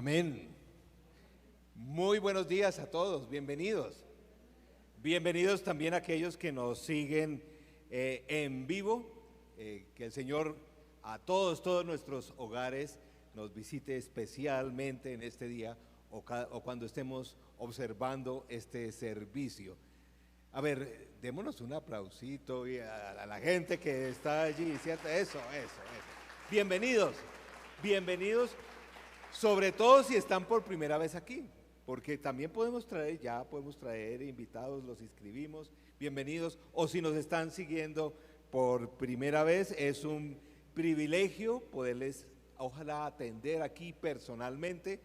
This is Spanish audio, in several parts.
Amén. Muy buenos días a todos, bienvenidos. Bienvenidos también a aquellos que nos siguen en vivo. Que el Señor a todos nuestros hogares nos visite especialmente en este día o cuando estemos observando este servicio. A ver, démonos un aplausito y a la gente que está allí, ¿cierto? Eso. Bienvenidos, sobre todo si están por primera vez aquí, porque también podemos traer invitados, los inscribimos, bienvenidos, o si nos están siguiendo por primera vez, es un privilegio poderles, ojalá, atender aquí personalmente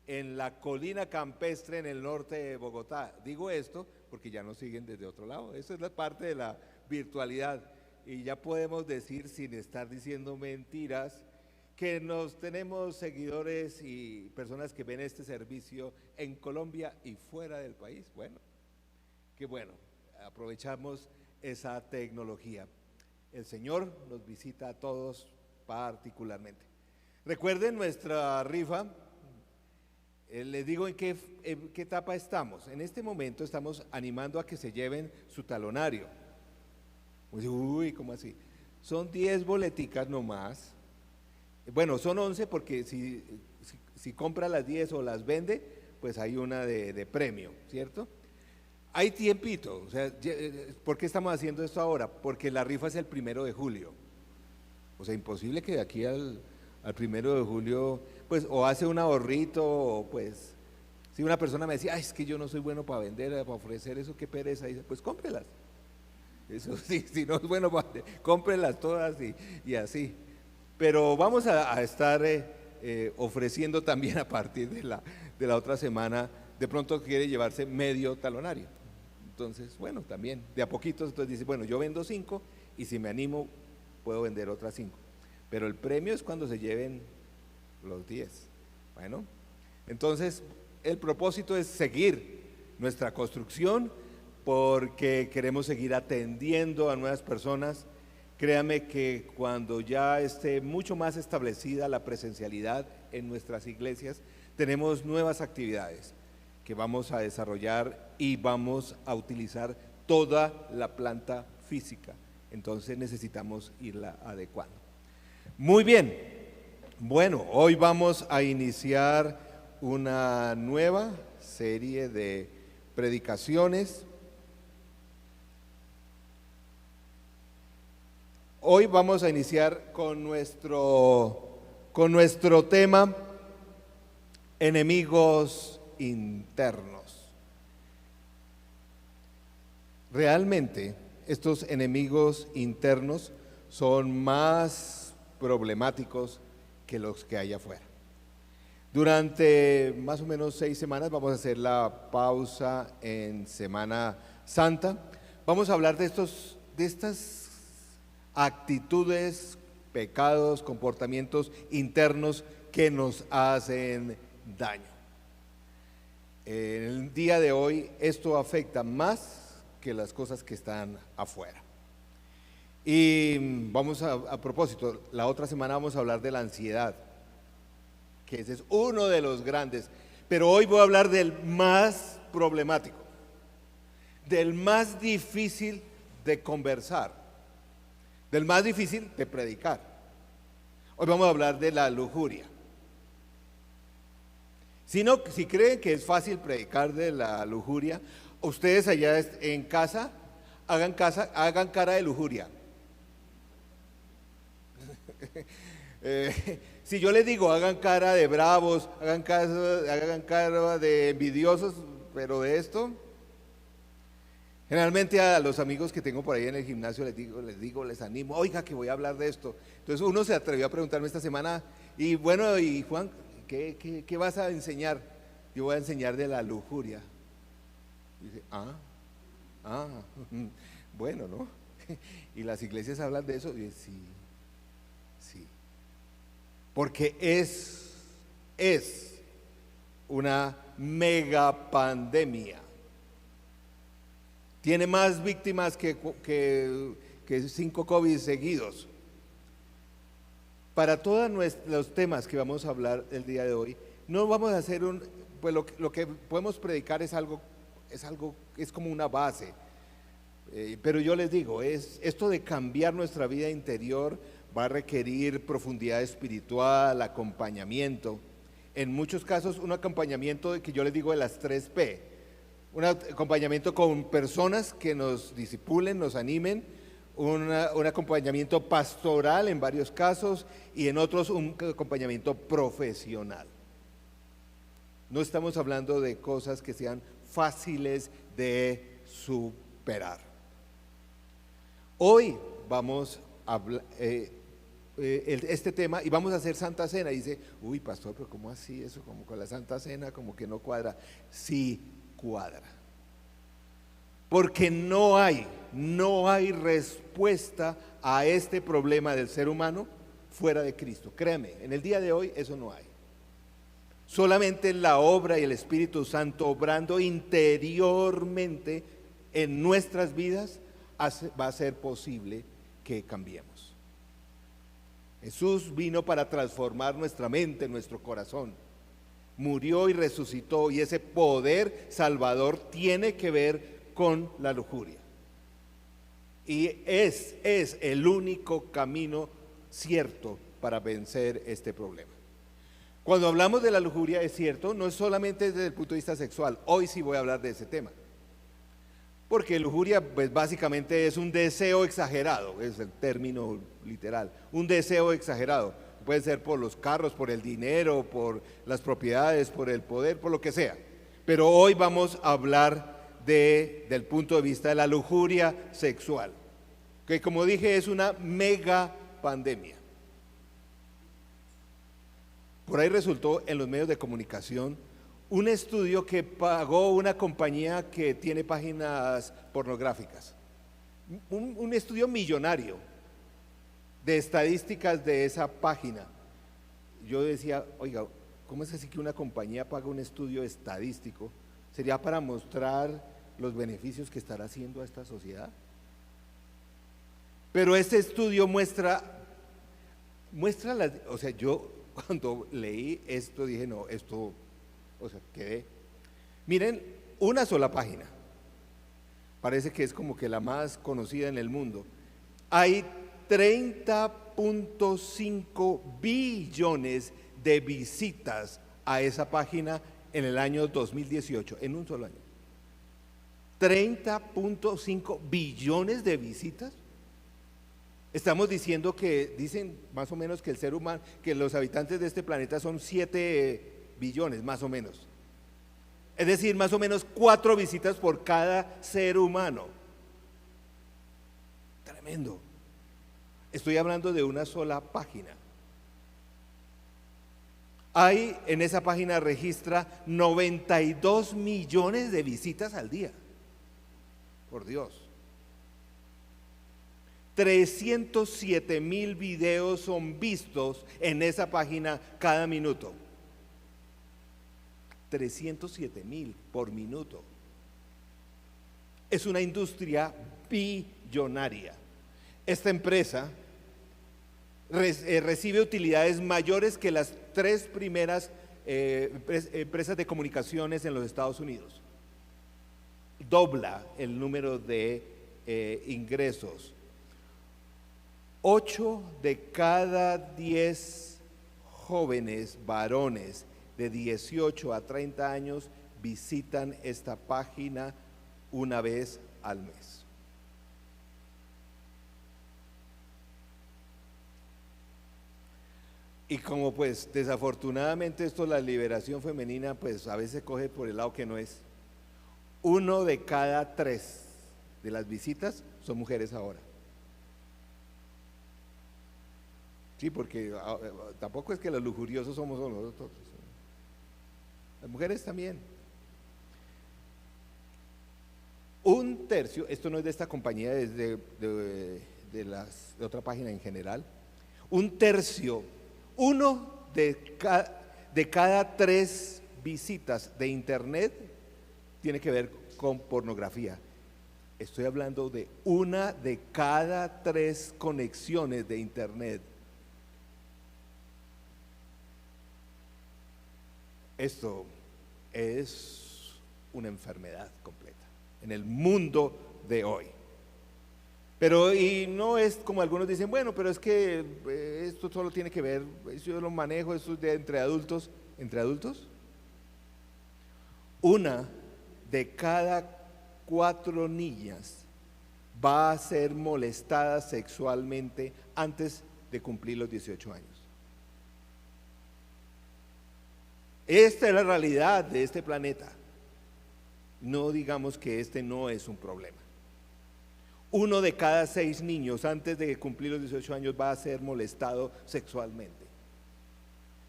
en la colina campestre en el norte de Bogotá. Digo esto porque ya nos siguen desde otro lado, eso es la parte de la virtualidad, y ya podemos decir sin estar diciendo mentiras, que tenemos seguidores y personas que ven este servicio en Colombia y fuera del país. Bueno, qué bueno, aprovechamos esa tecnología. El Señor nos visita a todos particularmente. Recuerden nuestra rifa, les digo en qué etapa estamos. En este momento estamos animando a que se lleven su talonario. Uy, ¿cómo así? Son 10 boleticas nomás. Bueno, son 11 porque si compra las 10 o las vende, pues hay una de premio, ¿cierto? Hay tiempito, o sea, ¿por qué estamos haciendo esto ahora? Porque la rifa es el 1 de julio. O sea, imposible que de aquí al 1 de julio, pues, o hace un ahorrito, o pues, si una persona me decía, ay, es que yo no soy bueno para vender, para ofrecer eso, qué pereza, pues cómprelas. Eso sí, si no es bueno, cómprelas todas y así. Pero vamos a estar ofreciendo también a partir de la otra semana, de pronto quiere llevarse medio talonario. Entonces, bueno, también, de a poquitos, entonces dice, bueno, yo vendo 5 y si me animo puedo vender otras 5. Pero el premio es cuando se lleven los 10. Bueno, entonces el propósito es seguir nuestra construcción porque queremos seguir atendiendo a nuevas personas. Créame que cuando ya esté mucho más establecida la presencialidad en nuestras iglesias, tenemos nuevas actividades que vamos a desarrollar y vamos a utilizar toda la planta física. Entonces necesitamos irla adecuando. Muy bien, bueno, hoy vamos a iniciar una nueva serie de predicaciones. Hoy vamos a iniciar con nuestro tema, enemigos internos. Realmente estos enemigos internos son más problemáticos que los que hay afuera. Durante más o menos 6 semanas vamos a hacer la pausa en Semana Santa. Vamos a hablar de estas actitudes, pecados, comportamientos internos que nos hacen daño. En el día de hoy esto afecta más que las cosas que están afuera. Y vamos a propósito, la otra semana vamos a hablar de la ansiedad, que ese es uno de los grandes, pero hoy voy a hablar del más problemático, del más difícil de conversar, del más difícil de predicar. Hoy vamos a hablar de la lujuria. Si creen que es fácil predicar de la lujuria, ustedes allá en casa, hagan cara de lujuria. Si yo les digo, hagan cara de bravos, hagan cara de envidiosos, pero de esto, generalmente a los amigos que tengo por ahí en el gimnasio les animo, oiga que voy a hablar de esto. Entonces uno se atrevió a preguntarme esta semana, y bueno, y Juan, ¿qué vas a enseñar? Yo voy a enseñar de la lujuria. Y dice, bueno, ¿no? Y las iglesias hablan de eso, y dice, sí. Porque es una mega pandemia. Tiene más víctimas que 5 COVID seguidos. Para todos los temas que vamos a hablar el día de hoy, No vamos a hacer pues lo que podemos predicar es como una base. Pero yo les digo, esto de cambiar nuestra vida interior va a requerir profundidad espiritual, acompañamiento. En muchos casos un acompañamiento que yo les digo de las 3P. Un acompañamiento con personas que nos disipulen, nos animen, un acompañamiento pastoral en varios casos y en otros un acompañamiento profesional. No estamos hablando de cosas que sean fáciles de superar. Hoy vamos a hablar este tema y vamos a hacer Santa Cena. Dice, uy pastor, pero ¿cómo así eso? Como con la Santa Cena, como que no cuadra. Sí cuadra. Porque no hay respuesta a este problema del ser humano fuera de Cristo. Créame, en el día de hoy eso no hay. Solamente la obra y el Espíritu Santo obrando interiormente en nuestras vidas va a ser posible que cambiemos. Jesús vino para transformar nuestra mente, nuestro corazón. Murió y resucitó, y ese poder salvador tiene que ver con la lujuria. Y es el único camino cierto para vencer este problema. Cuando hablamos de la lujuria, es cierto, no es solamente desde el punto de vista sexual. Hoy sí voy a hablar de ese tema. Porque lujuria, pues básicamente es un deseo exagerado, es el término literal, un deseo exagerado. Puede ser por los carros, por el dinero, por las propiedades, por el poder, por lo que sea. Pero hoy vamos a hablar del punto de vista de la lujuria sexual, que como dije es una mega pandemia. Por ahí resultó en los medios de comunicación un estudio que pagó una compañía que tiene páginas pornográficas, un estudio millonario de estadísticas de esa página. Yo decía, oiga, ¿cómo es así que una compañía paga un estudio estadístico? ¿Sería para mostrar los beneficios que estará haciendo a esta sociedad? Pero este estudio muestra o sea, yo cuando leí esto dije, no, esto, o sea, quedé. Miren, una sola página, parece que es como que la más conocida en el mundo. Hay 30.5 billones de visitas a esa página en el año 2018, en un solo año. 30.5 billones de visitas. Estamos diciendo dicen más o menos que el ser humano, que los habitantes de este planeta son 7 billones, más o menos. Es decir, más o menos 4 visitas por cada ser humano. Tremendo. Estoy hablando de una sola página. En esa página registra 92 millones de visitas al día. Por Dios. 307,000 videos son vistos en esa página cada minuto. 307,000 por minuto. Es una industria billonaria. Esta empresa recibe utilidades mayores que las 3 primeras empresas de comunicaciones en los Estados Unidos. Dobla el número de ingresos. 8 de cada 10 jóvenes varones de 18 a 30 años visitan esta página una vez al mes. Y como pues desafortunadamente esto, la liberación femenina, pues a veces coge por el lado que no es. 1 de cada 3 de las visitas son mujeres ahora. Sí, porque tampoco es que los lujuriosos somos solo nosotros. Las mujeres también. 1/3, esto no es de esta compañía, es de otra página en general. 1/3, 1 de cada 3 visitas de internet tiene que ver con pornografía. Estoy hablando de 1 de cada 3 conexiones de internet. Esto es una enfermedad completa en el mundo de hoy. Pero y no es como algunos dicen, bueno, pero es que esto solo tiene que ver, yo lo manejo, esto es de entre adultos. ¿Entre adultos? Una de cada 4 niñas va a ser molestada sexualmente antes de cumplir los 18 años. Esta es la realidad de este planeta. No digamos que este no es un problema. 1 de cada 6 niños antes de cumplir los 18 años va a ser molestado sexualmente.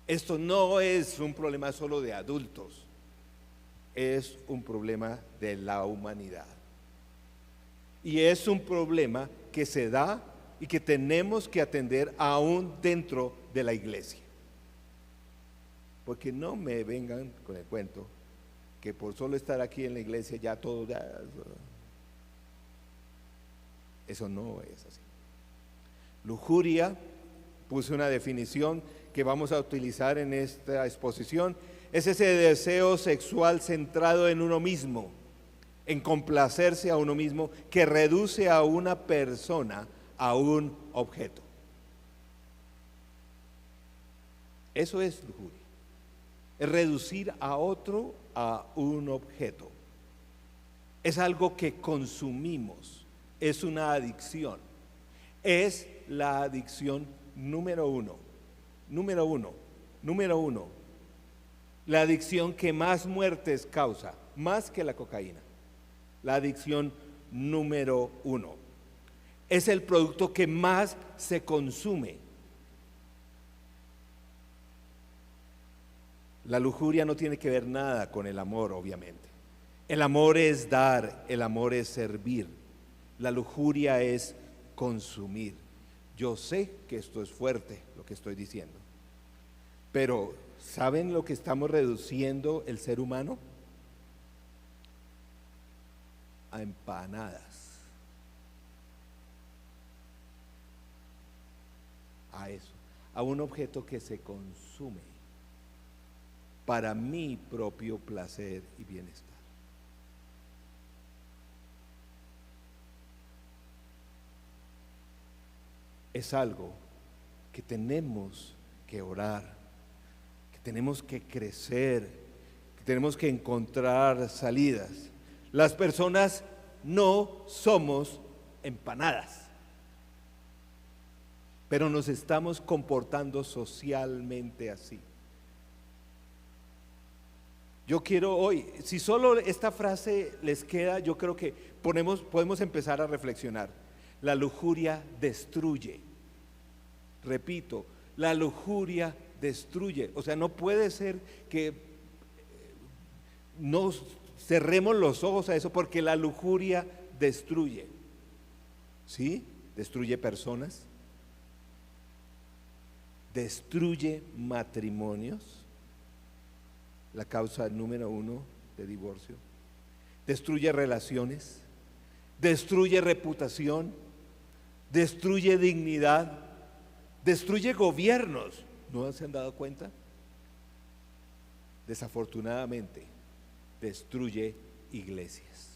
Esto no es un problema solo de adultos, es un problema de la humanidad. Y es un problema que se da y que tenemos que atender aún dentro de la iglesia. Porque no me vengan con el cuento que por solo estar aquí en la iglesia ya todo, eso no es así. Lujuria, puse una definición que vamos a utilizar en esta exposición, es ese deseo sexual centrado en uno mismo, en complacerse a uno mismo, que reduce a una persona a un objeto. Eso es lujuria, es reducir a otro a un objeto. Es algo que consumimos, es una adicción. Es la adicción número uno, la adicción que más muertes causa, más que la cocaína. La adicción número 1. Es el producto que más se consume. La lujuria no tiene que ver nada con el amor, obviamente. El amor es dar, el amor es servir. La lujuria es consumir. Yo sé que esto es fuerte, lo que estoy diciendo, pero ¿saben lo que estamos reduciendo el ser humano? A empanadas, a eso, a un objeto que se consume para mi propio placer y bienestar. Es algo que tenemos que orar, que tenemos que crecer, que tenemos que encontrar salidas. Las personas no somos empanadas, pero nos estamos comportando socialmente así. Yo quiero hoy, si solo esta frase les queda, yo creo que podemos empezar a reflexionar. La lujuria destruye. Repito, la lujuria destruye. O sea, no puede ser que no cerremos los ojos a eso, porque la lujuria destruye. ¿Sí? Destruye personas, destruye matrimonios, la causa número 1 de divorcio, destruye relaciones, destruye reputación, destruye dignidad, destruye gobiernos. ¿No se han dado cuenta? Desafortunadamente, destruye iglesias.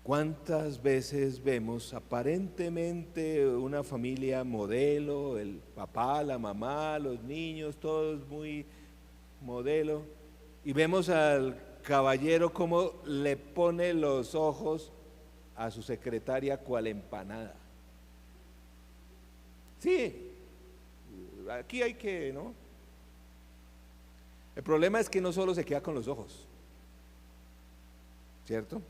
¿Cuántas veces vemos aparentemente una familia modelo, el papá, la mamá, los niños, todos muy modelo, y vemos al caballero como le pone los ojos a su secretaria cual empanada? Sí, aquí hay que, ¿no? El problema es que no solo se queda con los ojos, ¿cierto?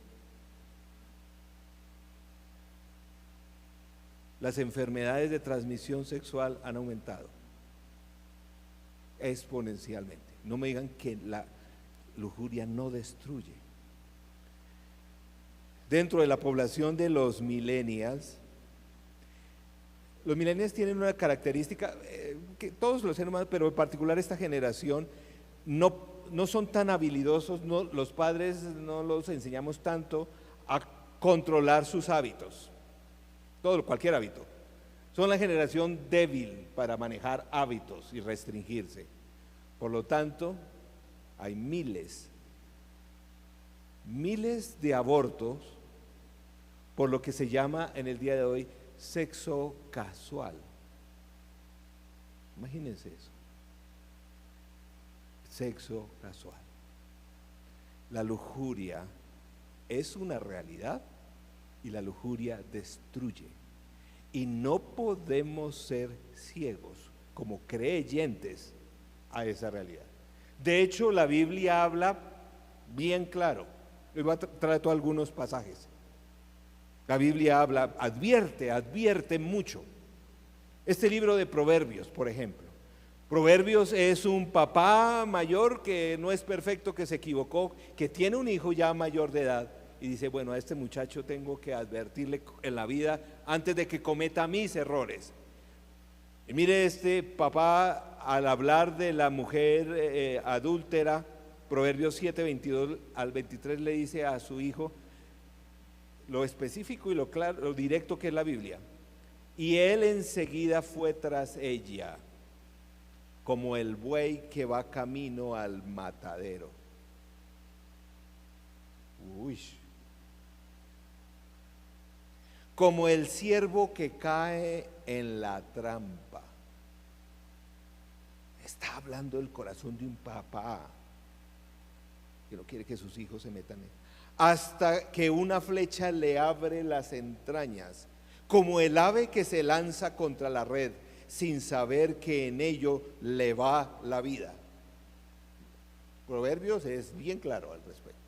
Las enfermedades de transmisión sexual han aumentado exponencialmente. No me digan que la lujuria no destruye. Dentro de la población de los millennials tienen una característica que todos los seres humanos, pero en particular esta generación, no son tan habilidosos, los padres no los enseñamos tanto a controlar sus hábitos. cualquier hábito. Son la generación débil para manejar hábitos y restringirse. Por lo tanto, hay miles de abortos por lo que se llama en el día de hoy sexo casual. Imagínense eso. Sexo casual. La lujuria es una realidad y la lujuria destruye. Y no podemos ser ciegos como creyentes a esa realidad. De hecho, la Biblia habla bien claro. Les voy a traer algunos pasajes. La Biblia habla, advierte mucho. Este libro de Proverbios, por ejemplo. Proverbios es un papá mayor que no es perfecto, que se equivocó, que tiene un hijo ya mayor de edad y dice, bueno, a este muchacho tengo que advertirle en la vida antes de que cometa mis errores. Y mire, este papá al hablar de la mujer adúltera, Proverbios 7, 22 al 23 le dice a su hijo lo específico y lo claro, lo directo que es la Biblia. Y él enseguida fue tras ella, como el buey que va camino al matadero. Uy. Como el ciervo que cae en la trampa. Está hablando el corazón de un papá que no quiere que sus hijos se metan en. Hasta que una flecha le abre las entrañas, como el ave que se lanza contra la red, sin saber que en ello le va la vida. Proverbios es bien claro al respecto.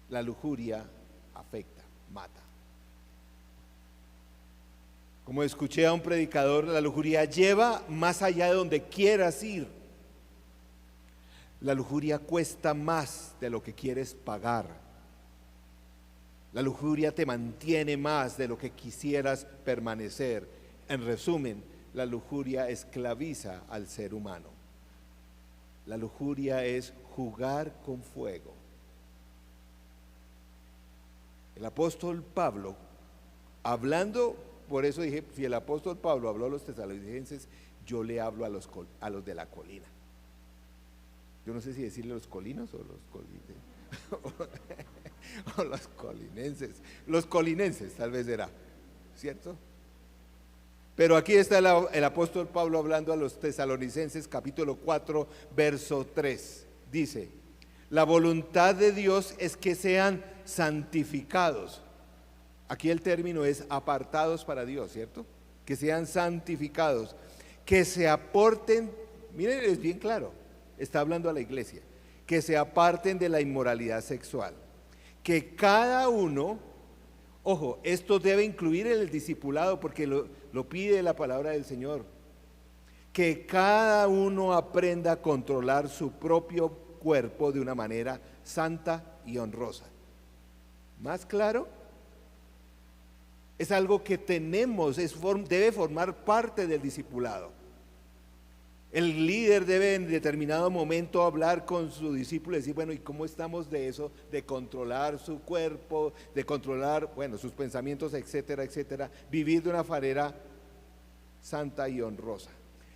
La lujuria afecta, mata. Como escuché a un predicador, la lujuria lleva más allá de donde quieras ir. La lujuria cuesta más de lo que quieres pagar. La lujuria te mantiene más de lo que quisieras permanecer. En resumen, la lujuria esclaviza al ser humano. La lujuria es jugar con fuego. El apóstol Pablo, hablando, por eso dije, si el apóstol Pablo habló a los tesalonicenses, yo le hablo a los de la colina. Yo no sé si decirle los colinos o los colinenses. O los colinenses. Los colinenses tal vez era, ¿cierto? Pero aquí está el apóstol Pablo hablando a los tesalonicenses, capítulo 4, verso 3. Dice, la voluntad de Dios es que sean santificados. Aquí el término es apartados para Dios, ¿cierto? Que sean santificados, que se aporten, miren, es bien claro, está hablando a la iglesia, que se aparten de la inmoralidad sexual, que cada uno, ojo, esto debe incluir el discipulado porque lo pide la palabra del Señor, que cada uno aprenda a controlar su propio cuerpo de una manera santa y honrosa. ¿Más claro? Es algo que tenemos, debe formar parte del discipulado. El líder debe en determinado momento hablar con su discípulo y decir, bueno, ¿y cómo estamos de eso? De controlar su cuerpo, de controlar, bueno, sus pensamientos, etcétera, etcétera. Vivir de una manera santa y honrosa,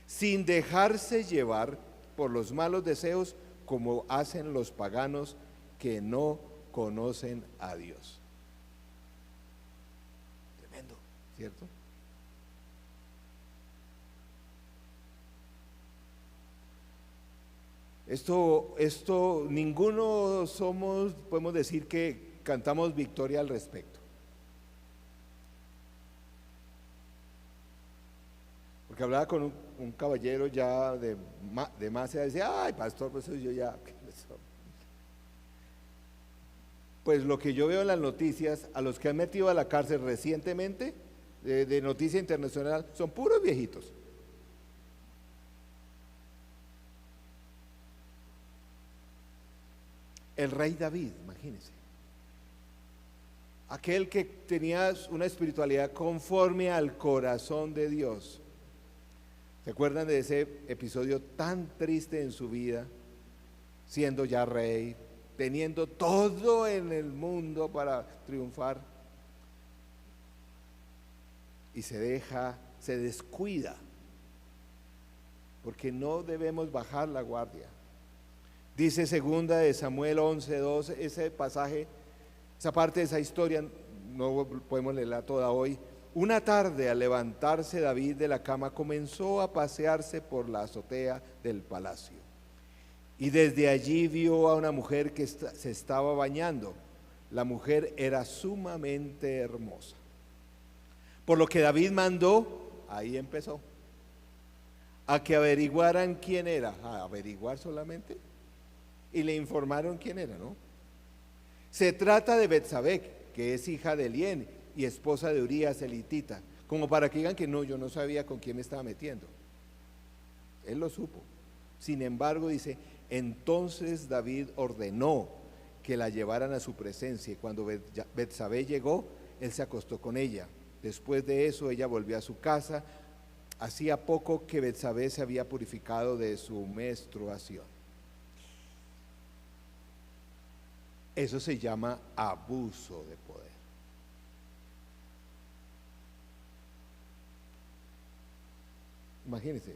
sin dejarse llevar por los malos deseos como hacen los paganos que no conocen a Dios. Tremendo, ¿cierto? Esto ninguno podemos decir que cantamos victoria al respecto. Porque hablaba con un caballero ya de más edad y decía, ay pastor, pues yo ya. Pues lo que yo veo en las noticias, a los que han metido a la cárcel recientemente, de noticia internacional, son puros viejitos. El rey David, imagínense, aquel que tenía una espiritualidad conforme al corazón de Dios. ¿Se acuerdan de ese episodio tan triste en su vida? Siendo ya rey, teniendo todo en el mundo para triunfar, y se descuida, porque no debemos bajar la guardia. Dice segunda de Samuel 11:2, ese pasaje, esa parte de esa historia, no podemos leerla toda hoy. Una tarde, al levantarse David de la cama, comenzó a pasearse por la azotea del palacio. Y desde allí vio a una mujer que se estaba bañando. La mujer era sumamente hermosa. Por lo que David mandó, ahí empezó, a que averiguaran quién era. A averiguar solamente. Y le informaron quién era, ¿no? Se trata de Betsabé, que es hija de Elién y esposa de Urías el hitita, como para que digan que no, yo no sabía con quién me estaba metiendo. Él lo supo. Sin embargo, dice, entonces David ordenó que la llevaran a su presencia, y cuando Betsabé llegó, él se acostó con ella. Después de eso, ella volvió a su casa. Hacía poco que Betsabé se había purificado de su menstruación. Eso se llama abuso de poder. Imagínense,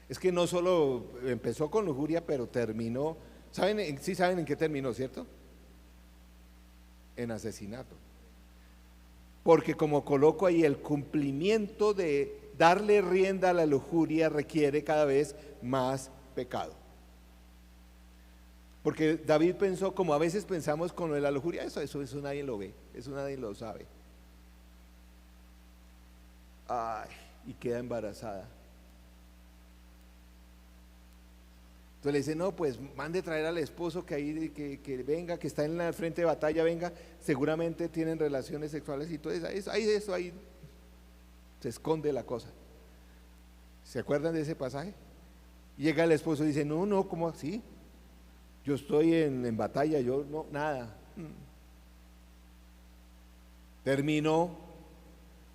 es que no solo empezó con lujuria, pero terminó, sí saben en qué terminó, ¿cierto? En asesinato. Porque como coloco ahí, el cumplimiento de darle rienda a la lujuria requiere cada vez más pecado. Porque David pensó, como a veces pensamos con lo de la lujuria, eso nadie lo ve, eso nadie lo sabe. Ay, y queda embarazada. Entonces le dice, no, pues mande traer al esposo que ahí que venga, que está en el frente de batalla, venga, seguramente tienen relaciones sexuales y todo eso, ahí se esconde la cosa. ¿Se acuerdan de ese pasaje? Llega el esposo y dice, no, ¿cómo así? Yo estoy en batalla, yo no, nada. Terminó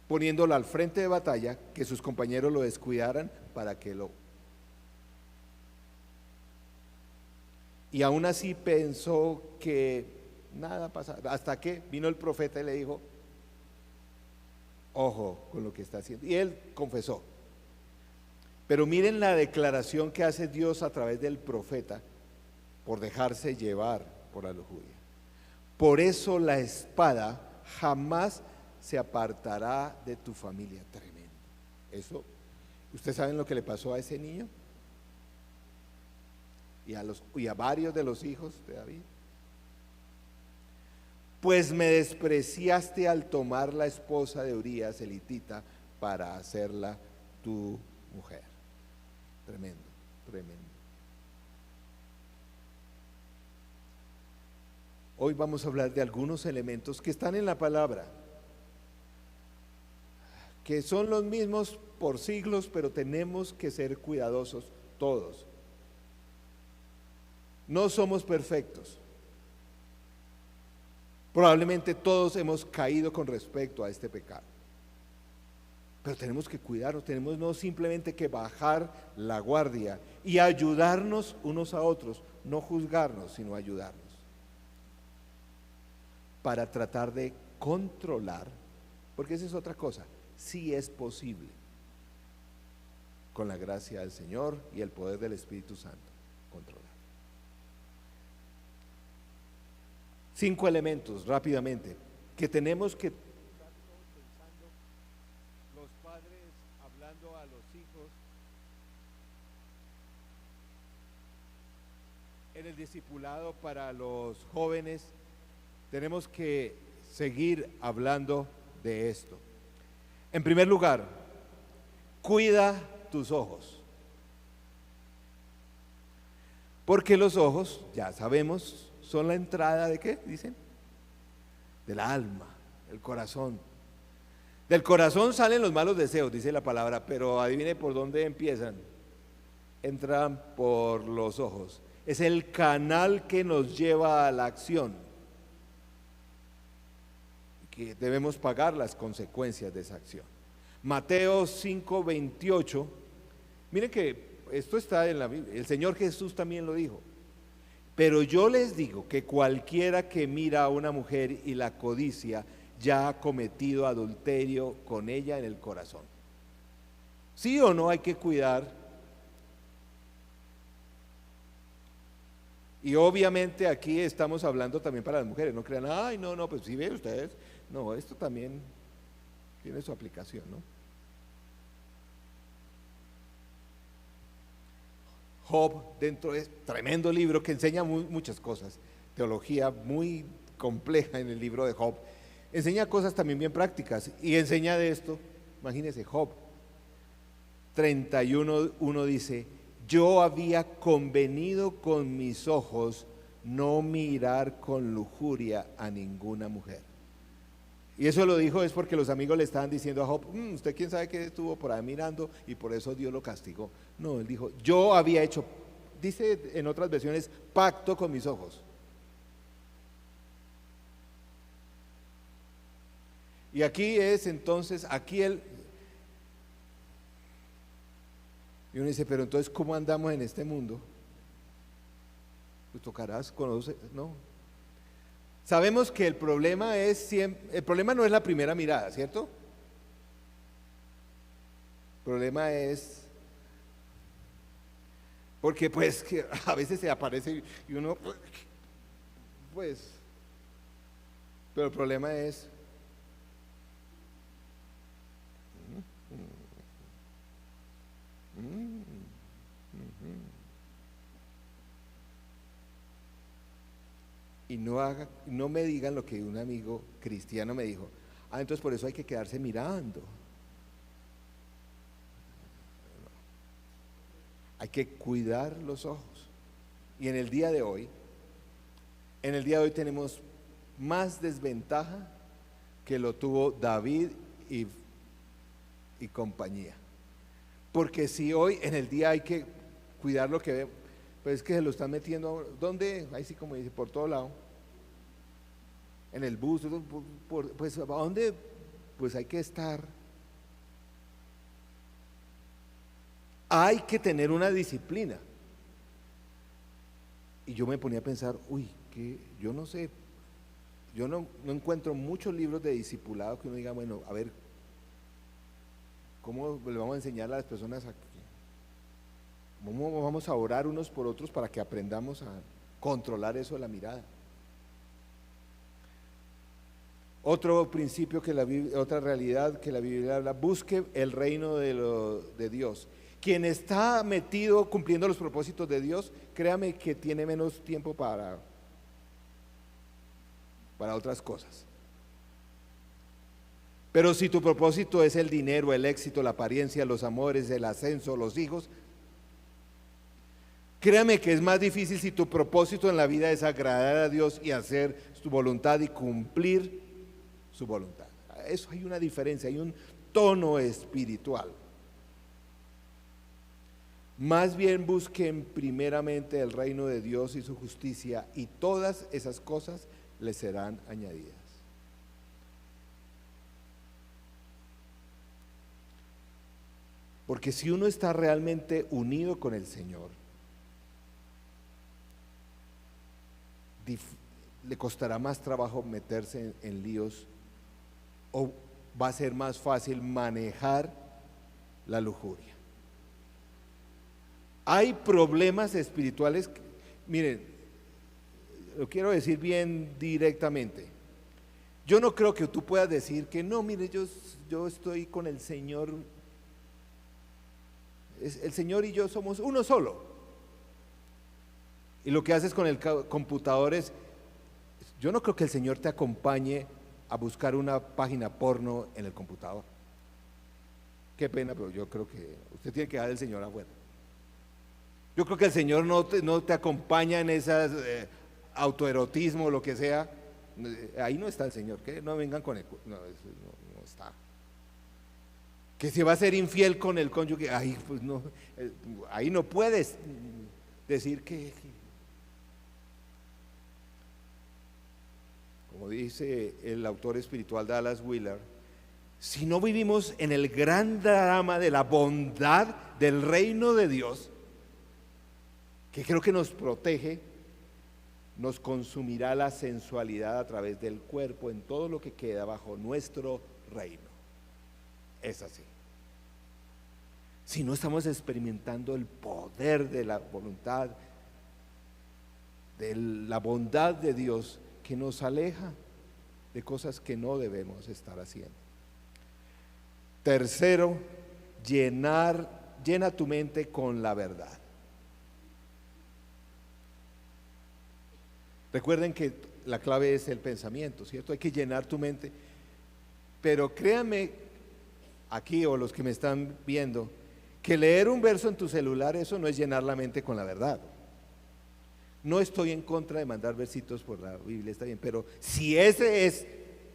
poniéndolo al frente de batalla, que sus compañeros lo descuidaran para que lo... Y aún así pensó que nada pasaba, hasta que vino el profeta y le dijo, ojo con lo que está haciendo. Y él confesó. Pero miren la declaración que hace Dios a través del profeta por dejarse llevar por la lujuria. Por eso la espada jamás se apartará de tu familia. Tremendo. Eso, ¿ustedes saben lo que le pasó a ese niño? Y a varios de los hijos de David. Pues me despreciaste al tomar la esposa de Urías el hitita para hacerla tu mujer. Tremendo, tremendo. Hoy vamos a hablar de algunos elementos que están en la palabra, que son los mismos por siglos, pero tenemos que ser cuidadosos todos. No somos perfectos. Probablemente todos hemos caído con respecto a este pecado. Pero tenemos que cuidarnos, tenemos no simplemente que bajar la guardia y ayudarnos unos a otros, no juzgarnos, sino ayudarnos. Para tratar de controlar, porque esa es otra cosa, sí es posible, con la gracia del Señor y el poder del Espíritu Santo, controlar. 5 elementos rápidamente que tenemos que estar todos pensando, los padres hablando a los hijos, en el discipulado para los jóvenes. Tenemos que seguir hablando de esto. En primer lugar, cuida tus ojos. Porque los ojos, ya sabemos, son la entrada ¿de qué? Dicen, del alma, del corazón. Del corazón salen los malos deseos, dice la palabra, pero adivine por dónde empiezan. Entran por los ojos. Es el canal que nos lleva a la acción, que debemos pagar las consecuencias de esa acción. Mateo 5:28, miren que esto está en la Biblia, el Señor Jesús también lo dijo. Pero yo les digo que cualquiera que mira a una mujer y la codicia, ya ha cometido adulterio con ella en el corazón. ¿Sí o no hay que cuidar? Y obviamente aquí estamos hablando también para las mujeres, no crean, ay, no, pues sí ven ustedes, no, esto también tiene su aplicación, ¿no? Job, dentro de tremendo libro que enseña muchas cosas, teología muy compleja en el libro de Job, enseña cosas también bien prácticas y enseña de esto. Imagínense, Job 31:1 dice: yo había convenido con mis ojos no mirar con lujuria a ninguna mujer. Y eso lo dijo es porque los amigos le estaban diciendo a Job, usted quién sabe que estuvo por ahí mirando y por eso Dios lo castigó. No, él dijo, yo había hecho, dice en otras versiones, pacto con mis ojos. Y aquí es entonces, aquí él, y uno dice, pero entonces ¿cómo andamos en este mundo? Pues tocarás conocer, ¿no? Sabemos que el problema el problema no es la primera mirada, ¿cierto? El problema es porque pues que a veces se aparece y uno pues, pero el problema es y no me digan lo que un amigo cristiano me dijo, entonces por eso hay que quedarse mirando. Hay que cuidar los ojos. Y en el día de hoy tenemos más desventaja que lo tuvo David y compañía. Porque si hoy en el día hay que cuidar lo que ve, pues es que se lo están metiendo, ¿dónde? Ahí sí, como dice, por todo lado. En el bus, pues ¿a dónde? Pues hay que estar. Hay que tener una disciplina. Y yo me ponía a pensar, que yo no sé, yo no encuentro muchos libros de discipulado que uno diga, bueno, a ver, ¿cómo le vamos a enseñar a las personas cómo vamos a orar unos por otros para que aprendamos a controlar eso de la mirada? Otro principio otra realidad que la Biblia habla, busque el reino de Dios. Quien está metido cumpliendo los propósitos de Dios, créame que tiene menos tiempo para otras cosas. Pero si tu propósito es el dinero, el éxito, la apariencia, los amores, el ascenso, los hijos, créame que es más difícil si tu propósito en la vida es agradar a Dios y hacer su voluntad y cumplir su voluntad. Eso hay una diferencia, hay un tono espiritual. Más bien busquen primeramente el reino de Dios y su justicia, y todas esas cosas les serán añadidas. Porque si uno está realmente unido con el Señor, le costará más trabajo meterse en líos, o va a ser más fácil manejar la lujuria. Hay problemas espirituales, miren, lo quiero decir bien directamente. Yo no creo que tú puedas decir que no, mire, yo estoy con el Señor, el Señor y yo somos uno solo. Y lo que haces con el computador es, yo no creo que el Señor te acompañe a buscar una página porno en el computador. Qué pena, pero yo creo que usted tiene que dejar al Señor afuera. Yo creo que el Señor no te acompaña en esas autoerotismo o lo que sea. Ahí no está el Señor, que no vengan con el no está. Que se va a ser infiel con el cónyuge, pues no, ahí no puedes decir que como dice el autor espiritual Dallas Willard, si no vivimos en el gran drama de la bondad del reino de Dios, que creo que nos protege, nos consumirá la sensualidad a través del cuerpo en todo lo que queda bajo nuestro reino. Es así. Si no estamos experimentando el poder de la voluntad, de la bondad de Dios, que nos aleja de cosas que no debemos estar haciendo. Tercero, llena tu mente con la verdad. Recuerden que la clave es el pensamiento, ¿cierto? Hay que llenar tu mente. Pero créanme, aquí o los que me están viendo, que leer un verso en tu celular, eso no es llenar la mente con la verdad. No estoy en contra de mandar versitos por la Biblia, está bien, pero si ese es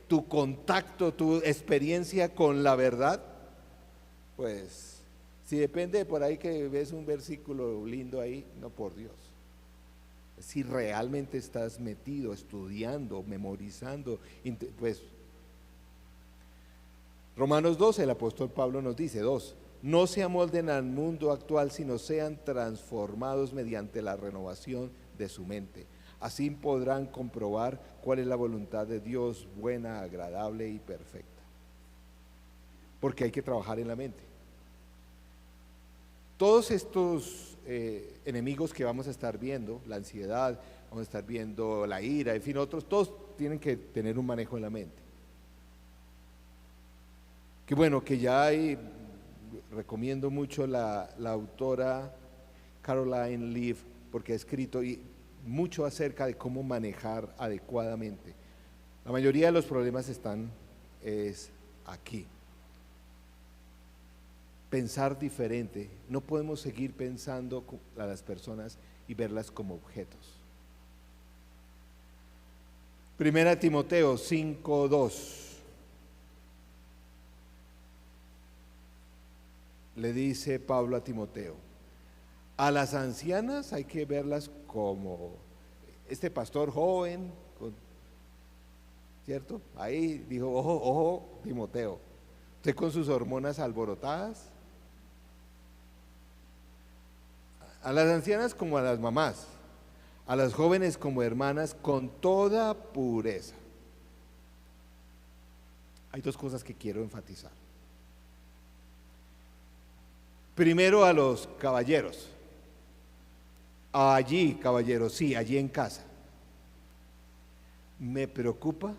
tu contacto, tu experiencia con la verdad, pues si depende de por ahí que ves un versículo lindo ahí, no, por Dios. Si realmente estás metido, estudiando, memorizando, pues Romanos 12, el apóstol Pablo nos dice, 2, no se amolden al mundo actual, sino sean transformados mediante la renovación de su mente. Así podrán comprobar cuál es la voluntad de Dios, buena, agradable y perfecta. Porque hay que trabajar en la mente. Todos estos enemigos que vamos a estar viendo, la ansiedad, vamos a estar viendo la ira, en fin, otros, todos tienen que tener un manejo en la mente. Que bueno, que ya hay, recomiendo mucho la autora Caroline Leaf, porque ha escrito mucho acerca de cómo manejar adecuadamente. La mayoría de los problemas están aquí. Pensar diferente. No podemos seguir pensando a las personas y verlas como objetos. Primera Timoteo 5:2. Le dice Pablo a Timoteo, a las ancianas hay que verlas como este pastor joven, ¿cierto? Ahí dijo, ojo, Timoteo, usted con sus hormonas alborotadas. A las ancianas como a las mamás, a las jóvenes como hermanas, con toda pureza. Hay dos cosas que quiero enfatizar. Primero a los caballeros. Allí, caballeros, sí, allí en casa. Me preocupa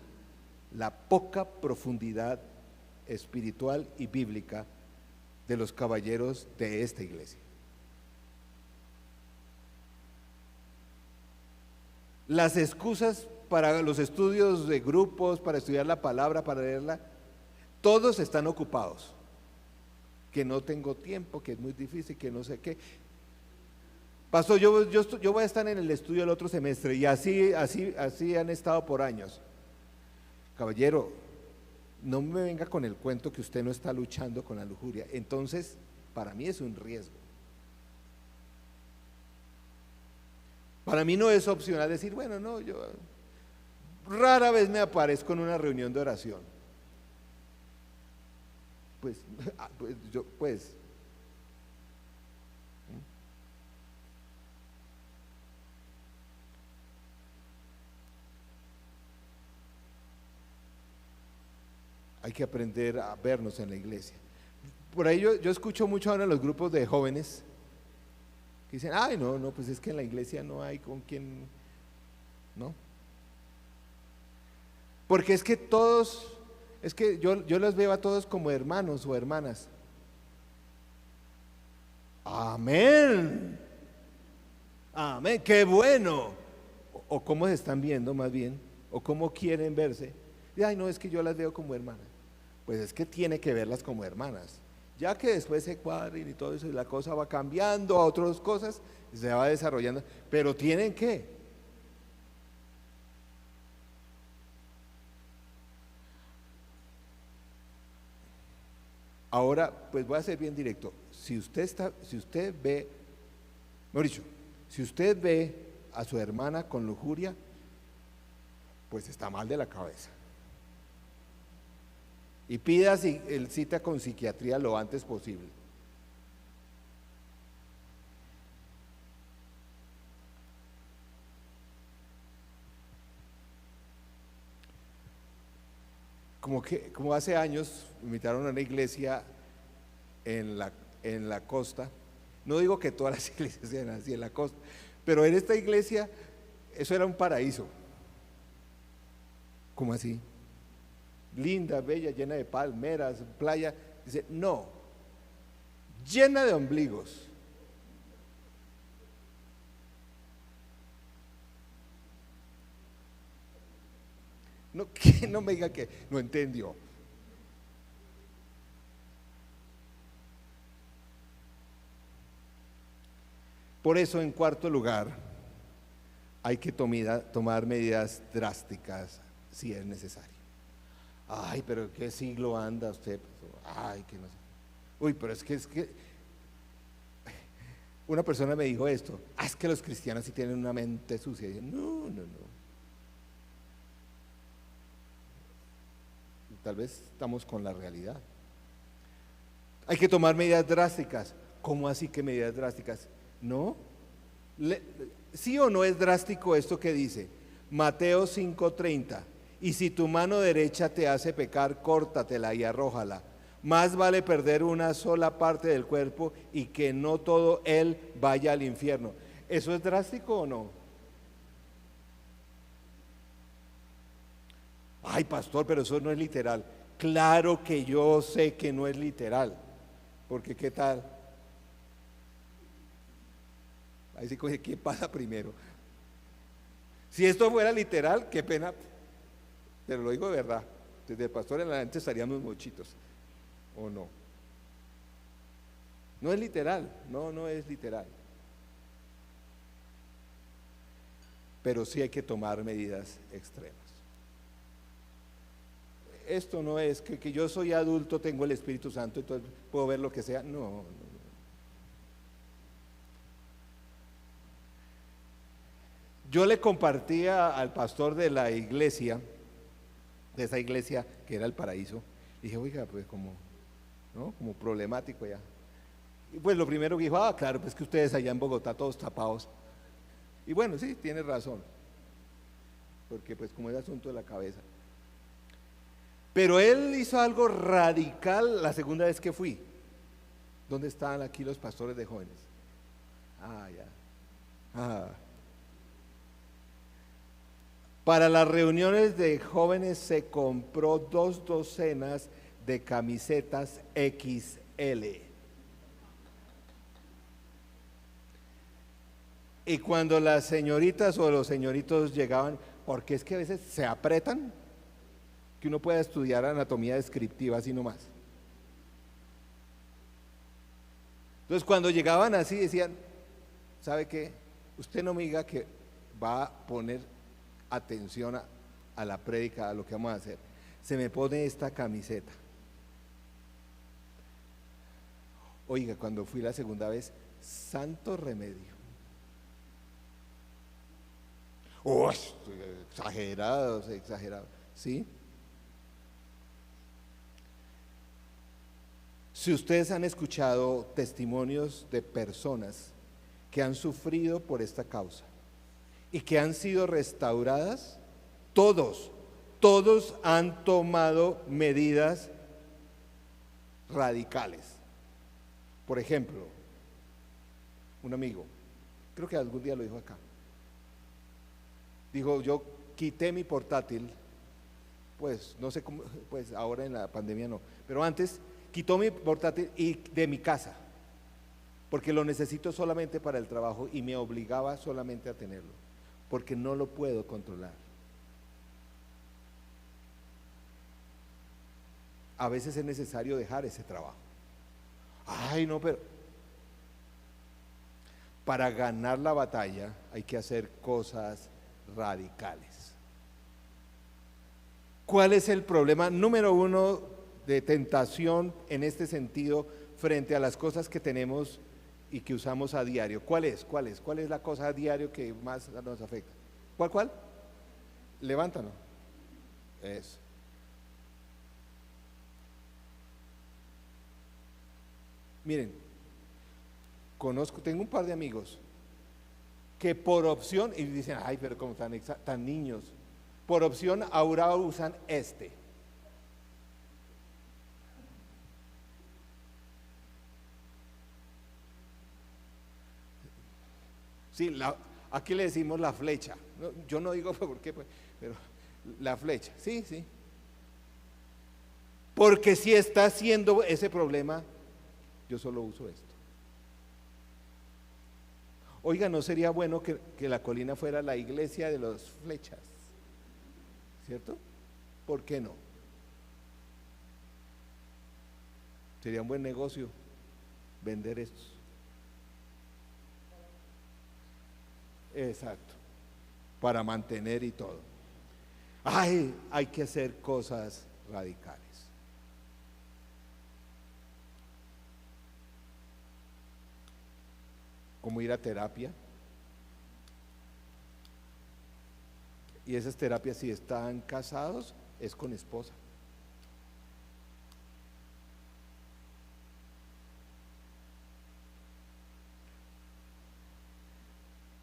la poca profundidad espiritual y bíblica de los caballeros de esta iglesia. Las excusas para los estudios de grupos, para estudiar la palabra, para leerla, todos están ocupados. Que no tengo tiempo, que es muy difícil, que no sé qué. Pastor, yo voy a estar en el estudio el otro semestre y así han estado por años. Caballero, no me venga con el cuento que usted no está luchando con la lujuria. Entonces, para mí es un riesgo. Para mí no es opcional decir, bueno, no, yo rara vez me aparezco en una reunión de oración. Pues hay que aprender a vernos en la iglesia. Por ahí yo escucho mucho ahora en los grupos de jóvenes que dicen, ay, no, pues es que en la iglesia no hay con quien, ¿no? Porque es que todos, es que yo los veo a todos como hermanos o hermanas. Amén. Amén, qué bueno. O cómo se están viendo más bien, o cómo quieren verse. Y, ay, no, es que yo las veo como hermanas. Pues es que tiene que verlas como hermanas. Ya que después se cuadren y todo eso y la cosa va cambiando a otras cosas, se va desarrollando, pero tienen que. Ahora, pues voy a ser bien directo. Si usted ve, mejor dicho, si usted ve a su hermana con lujuria, pues está mal de la cabeza. Y pida cita con psiquiatría lo antes posible. como hace años me invitaron a una iglesia en la costa. No digo que todas las iglesias sean así en la costa, pero en esta iglesia eso era un paraíso. ¿Cómo así? Linda, bella, llena de palmeras, playa. Dice, no, llena de ombligos. No, que no me diga que no entendió. Por eso, en cuarto lugar, hay que tomar medidas drásticas si es necesario. Ay, pero ¿qué siglo anda usted? Ay, que no sé. Uy, pero es que una persona me dijo esto, es que los cristianos sí tienen una mente sucia. Y yo, no. Tal vez estamos con la realidad. Hay que tomar medidas drásticas. ¿Cómo así que medidas drásticas? ¿No? ¿Sí o no es drástico esto que dice? Mateo 5:30. Y si tu mano derecha te hace pecar, córtatela y arrójala. Más vale perder una sola parte del cuerpo y que no todo él vaya al infierno. ¿Eso es drástico o no? Ay, pastor, pero eso no es literal. Claro que yo sé que no es literal. Porque ¿qué tal? Ahí sí coge quién pasa primero. Si esto fuera literal, qué pena, pero lo digo de verdad. Desde el pastor en adelante estaríamos mochitos, ¿o no? No es literal, no es literal. Pero sí hay que tomar medidas extremas. Esto no es que yo soy adulto, tengo el Espíritu Santo, entonces puedo ver lo que sea. No. Yo le compartía al pastor de la iglesia, de esa iglesia que era el paraíso, dije, oiga, pues como problemático ya. Y pues lo primero que dijo, claro, pues que ustedes allá en Bogotá todos tapados. Y bueno, sí, tiene razón, porque pues como es asunto de la cabeza. Pero él hizo algo radical la segunda vez que fui. ¿Dónde estaban aquí los pastores de jóvenes? Para las reuniones de jóvenes se compró 2 docenas de camisetas XL. Y cuando las señoritas o los señoritos llegaban, porque es que a veces se apretan, que uno pueda estudiar anatomía descriptiva así nomás. Entonces cuando llegaban así decían, ¿sabe qué? Usted no me diga que va a poner atención a la prédica, a lo que vamos a hacer. Se me pone esta camiseta. Oiga, cuando fui la segunda vez, santo remedio. Exagerados, ¿sí? Si ustedes han escuchado testimonios de personas que han sufrido por esta causa y que han sido restauradas, todos han tomado medidas radicales. Por ejemplo, un amigo, creo que algún día lo dijo acá, dijo, yo quité mi portátil, pues no sé cómo, pues ahora en la pandemia no, pero antes quitó mi portátil y de mi casa, porque lo necesito solamente para el trabajo y me obligaba solamente a tenerlo, porque no lo puedo controlar. A veces es necesario dejar ese trabajo. Ay, no, pero para ganar la batalla hay que hacer cosas radicales. ¿Cuál es el problema número 1 de tentación en este sentido frente a las cosas que tenemos y que usamos a diario? ¿Cuál es la cosa a diario que más nos afecta? ¿Cuál? Levántalo. Eso. Miren, tengo un par de amigos que por opción, y dicen, ay, pero como tan niños, por opción ahora usan Sí, aquí le decimos la flecha. Yo no digo por qué, pues, pero la flecha, sí, sí. Porque si está haciendo ese problema, yo solo uso esto. Oiga, ¿no sería bueno que la colina fuera la iglesia de las flechas? ¿Cierto? ¿Por qué no? Sería un buen negocio vender estos. Exacto. Para mantener y todo. Ay, hay que hacer cosas radicales. Como ir a terapia. Y esas terapias, si están casados, es con esposa.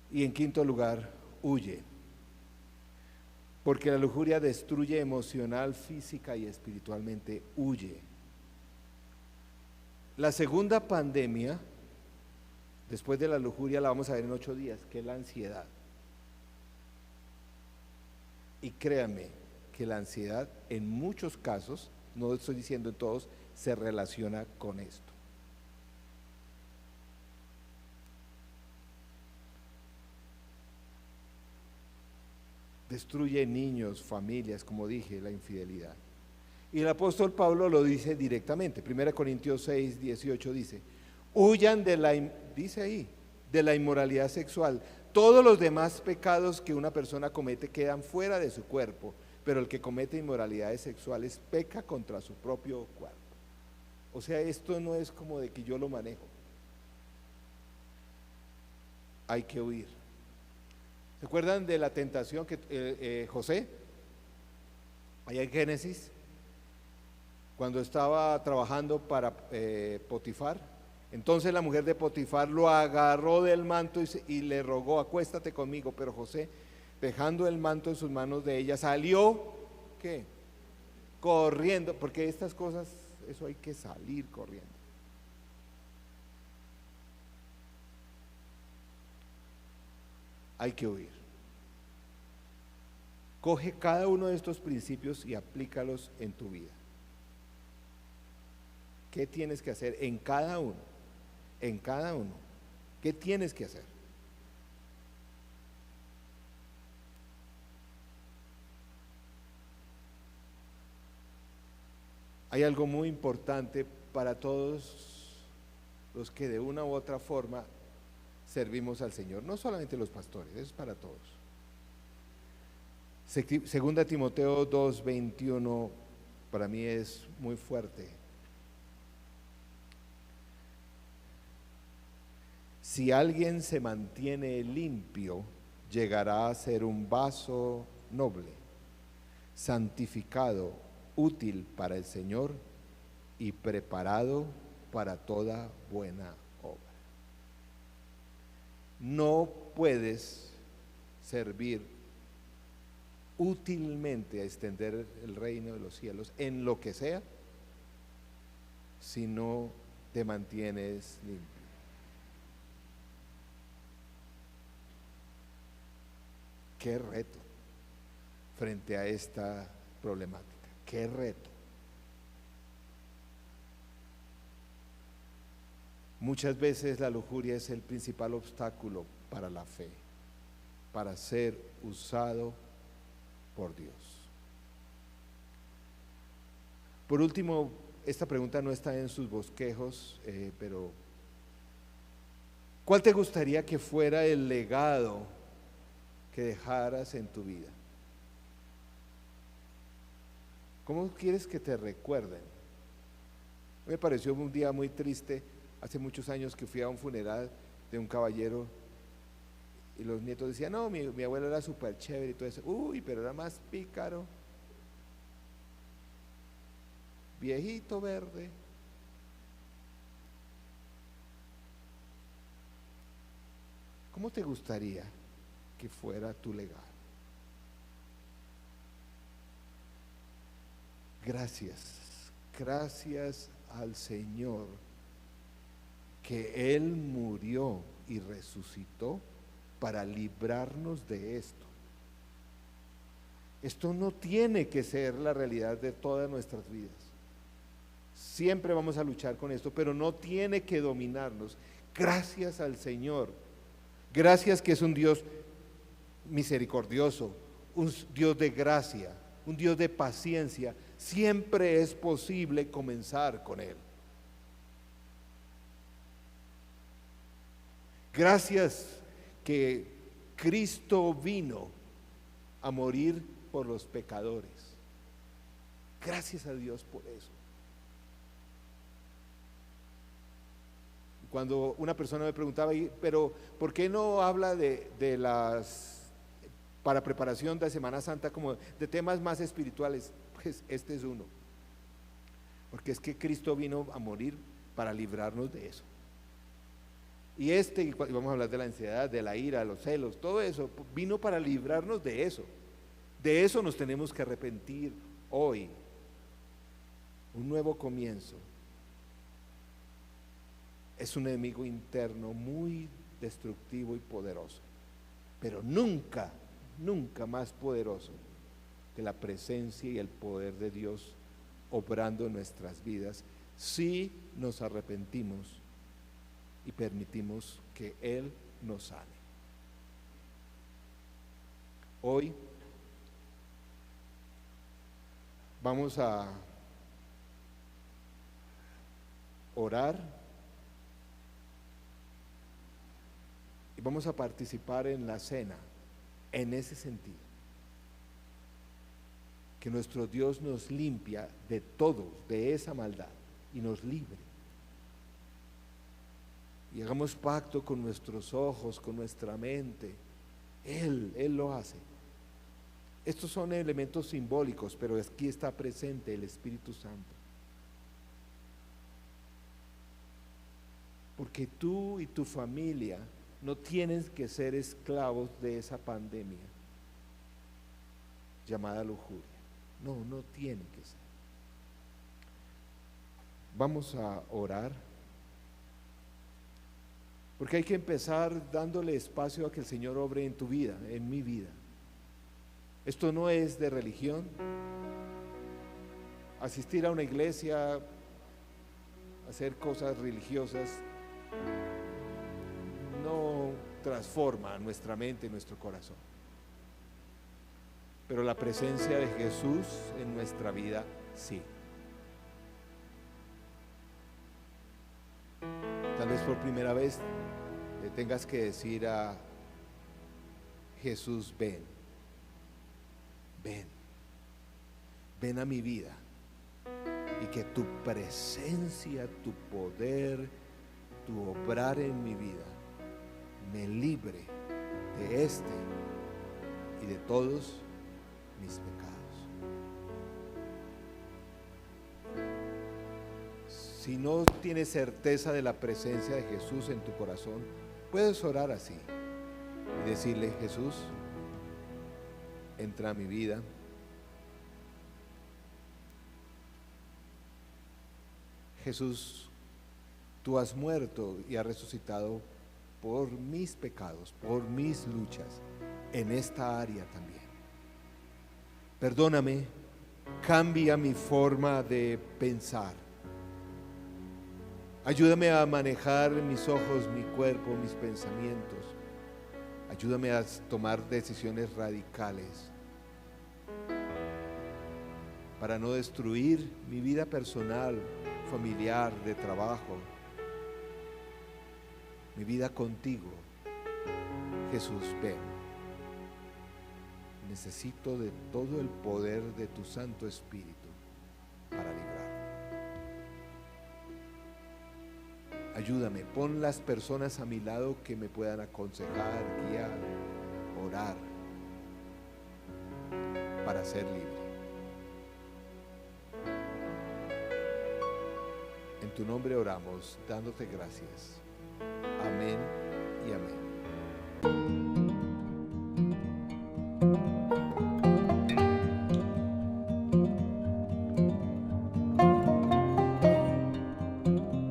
Y en quinto lugar, huye. Porque la lujuria destruye emocional, física y espiritualmente. Huye. La segunda pandemia, después de la lujuria, la vamos a ver en 8 días, que es la ansiedad. Y créanme que la ansiedad en muchos casos, no estoy diciendo en todos, se relaciona con esto. Destruye niños, familias, como dije, la infidelidad. Y el apóstol Pablo lo dice directamente. 1 Corintios 6, 18 dice, huyan dice ahí, de la inmoralidad sexual. Todos los demás pecados que una persona comete quedan fuera de su cuerpo, pero el que comete inmoralidades sexuales peca contra su propio cuerpo. O sea, esto no es como de que yo lo manejo. Hay que huir. ¿Se acuerdan de la tentación que José, allá en Génesis, cuando estaba trabajando para Potifar? Entonces la mujer de Potifar lo agarró del manto y le rogó, acuéstate conmigo, pero José, dejando el manto en sus manos de ella, salió, ¿qué? Corriendo, porque estas cosas, eso hay que salir corriendo. Hay que huir. Coge cada uno de estos principios y aplícalos en tu vida. ¿Qué tienes que hacer en cada uno? En cada uno. ¿Qué tienes que hacer? Hay algo muy importante para todos los que de una u otra forma servimos al Señor, no solamente los pastores, es para todos. Segunda Timoteo 2:21 para mí es muy fuerte. Si alguien se mantiene limpio, llegará a ser un vaso noble, santificado, útil para el Señor y preparado para toda buena obra. No puedes servir útilmente a extender el reino de los cielos en lo que sea si no te mantienes limpio. Qué reto frente a esta problemática, qué reto. Muchas veces la lujuria es el principal obstáculo para la fe, para ser usado por Dios. Por último, esta pregunta no está en sus bosquejos, pero ¿cuál te gustaría que fuera el legado que dejaras en tu vida? ¿Cómo quieres que te recuerden? Me pareció un día muy triste, hace muchos años, que fui a un funeral de un caballero y los nietos decían, no, mi abuelo era súper chévere y todo eso. Uy, pero era más pícaro, viejito verde. ¿Cómo te gustaría que fuera tu legado? Gracias al Señor que Él murió y resucitó para librarnos de esto. Esto no tiene que ser la realidad de todas nuestras vidas. Siempre vamos a luchar con esto, pero no tiene que dominarnos. Gracias al Señor. Gracias que es un Dios misericordioso, un Dios de gracia, un Dios de paciencia. Siempre es posible comenzar con Él. Gracias que Cristo vino a morir por los pecadores. Gracias a Dios por eso. Cuando una persona me preguntaba, pero ¿por qué no habla de las, para preparación de Semana Santa, como de temas más espirituales? Pues este es uno. Porque es que Cristo vino a morir para librarnos de eso. Y vamos a hablar de la ansiedad, de la ira, de los celos, todo eso, vino para librarnos de eso. De eso nos tenemos que arrepentir hoy. Un nuevo comienzo. Es un enemigo interno muy destructivo y poderoso, pero nunca, nunca más poderoso que la presencia y el poder de Dios obrando en nuestras vidas, si nos arrepentimos y permitimos que Él nos sane. Hoy vamos a orar y vamos a participar en la cena en ese sentido. Que nuestro Dios nos limpia de todo, de esa maldad, y nos libre. Y hagamos pacto con nuestros ojos, con nuestra mente. Él lo hace. Estos son elementos simbólicos, pero aquí está presente el Espíritu Santo. Porque tú y tu familia no tienes que ser esclavos de esa pandemia llamada lujuria. No tienen que ser. Vamos a orar, porque hay que empezar dándole espacio a que el Señor obre en tu vida, en mi vida. Esto no es de religión. Asistir a una iglesia, hacer cosas religiosas, no transforma nuestra mente y nuestro corazón. Pero la presencia de Jesús en nuestra vida, sí. Tal vez por primera vez le tengas que decir a Jesús: ven, ven a mi vida, y que tu presencia, tu poder, tu obrar en mi vida me libre de este y de todos mis pecados. Si no tienes certeza de la presencia de Jesús en tu corazón, puedes orar así y decirle: Jesús, entra a mi vida. Jesús, tú has muerto y has resucitado por mis pecados, por mis luchas en esta área también. Perdóname, cambia mi forma de pensar. Ayúdame a manejar mis ojos, mi cuerpo, mis pensamientos. Ayúdame a tomar decisiones radicales para no destruir mi vida personal, familiar, de trabajo, mi vida contigo. Jesús, ven. Necesito de todo el poder de tu Santo Espíritu para librarme. Ayúdame, pon las personas a mi lado que me puedan aconsejar, guiar, orar para ser libre. En tu nombre oramos, dándote gracias. Amén.